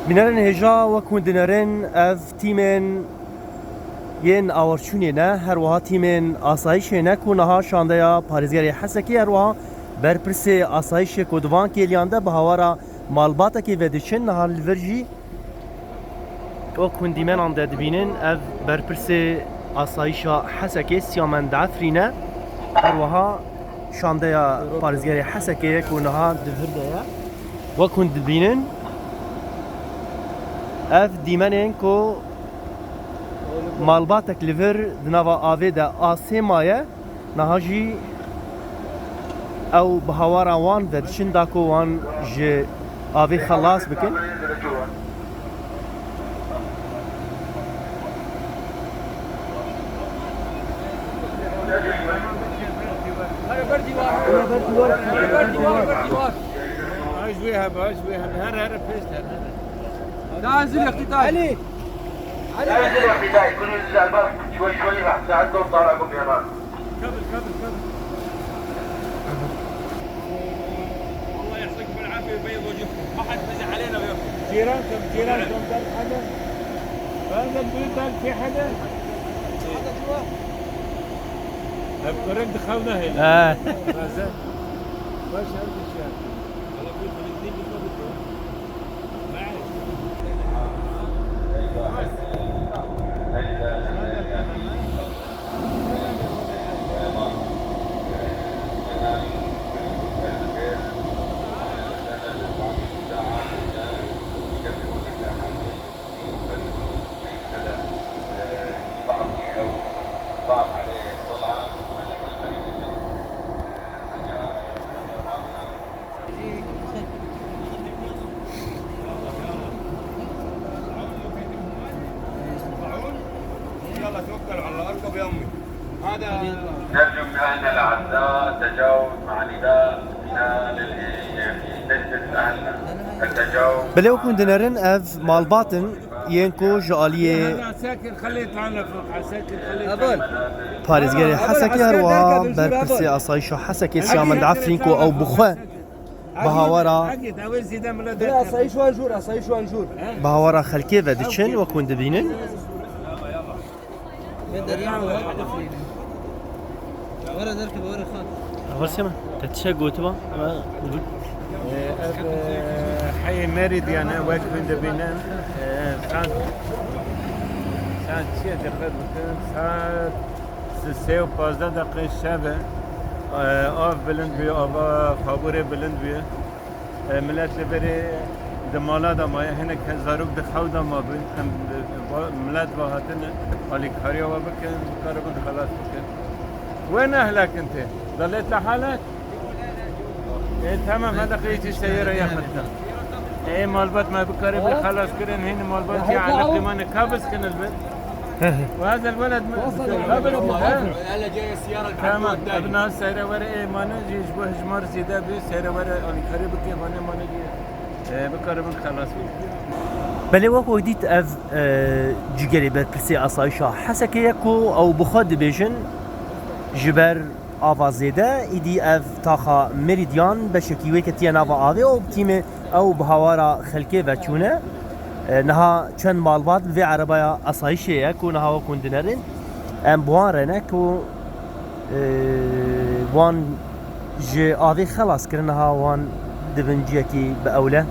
بنرن هجا وكون دنرن اف تيمن ين آورچونينا هر وها تيمن آسایش نکونها شاندیا پاريزگري حسكي هر وها برپرسي آسایش کودوان كيليانده بهوارا مالباتا كي ودشن نهار الفرجي وكون ديمان عند دبينن اف برپرسي آسایش حسكي سيامن دعفرينه هر وها شاندیا پاريزگري حسكي كونها دفرديا وكون دبينن اف دیمنین کو مالباتک لیور دنوا آوی دا آسی مایه نهاجی او بهوارا وان و دشن داکو وان جه آوی خلاص بکن نازل يا اختي علي نازل يا اختي يكونوا الباب شوي شوي راح تساعدكم طالعكم يا مان كبل الله يعطيكم العافيه ويبيض وجهكم ما حد فزع علينا جيرانكم قال حدا هذا البيت قال في حدا جوا بكرك دخلنا هنا باش عرفت الشارع والله كنت الاثنين بالضبط نرجو من أهلنا الأعزاء التجاوز مع نداء في أهلنا التجاوز بله وكون دنرن اف مالباتن ينكو جاليه عساكر خليت معنا فوق عساكر خليت پاريزگري حسكي هر وها برپرسي آسایش حسكي سيامن دعفرينكو او بخوا بهاورا اسايش وانجور بهاورا خلكي ودشن وكون دبينن ورا نركب ورا خالد ورسمه تتشقوا تبا حي ميريديان واقفين دبينان ساعة شيء تقريبا ساعة 3 دقيقة الشابة آف بلند بي آفا خابوري بلند بي ملت لبري دمالا دا مايا هنك زاروك دخاو دا ما بين ملت باهاتن علي كاريا وبكن قربن خلاص بكن وين أهلك أنت؟ ضليت لحالك؟ إيه تمام هذا قيتي السيارة يا خدنا إيه مالبات ما بقرب خلاص كرن هنا مالبات يا على قيمان كابس كن البيت وهذا الولد قبل هلا جاي السيارة تمام ابناء السيارة ورا إيه ما نجي يشبه جمار زيادة بي السيارة ورا علي قريب كيف أنا ما نجي بقرب خلاص بله وكو ديت اف جيجري برپرسي آسایشا حسكي يكو او بخاد بيجن جبر آوا زيده ايدي اف تاخا ميريديان بشكيوه كتيا ناوا آوه او بتيمه او بهوارا خلقه وچونه نها چند مالبات في عربايا آسایشه يكو نها وكون دنرين ام بوان رنكو وان جي آوه خلاص كرنها وان دبنجيكي بأوله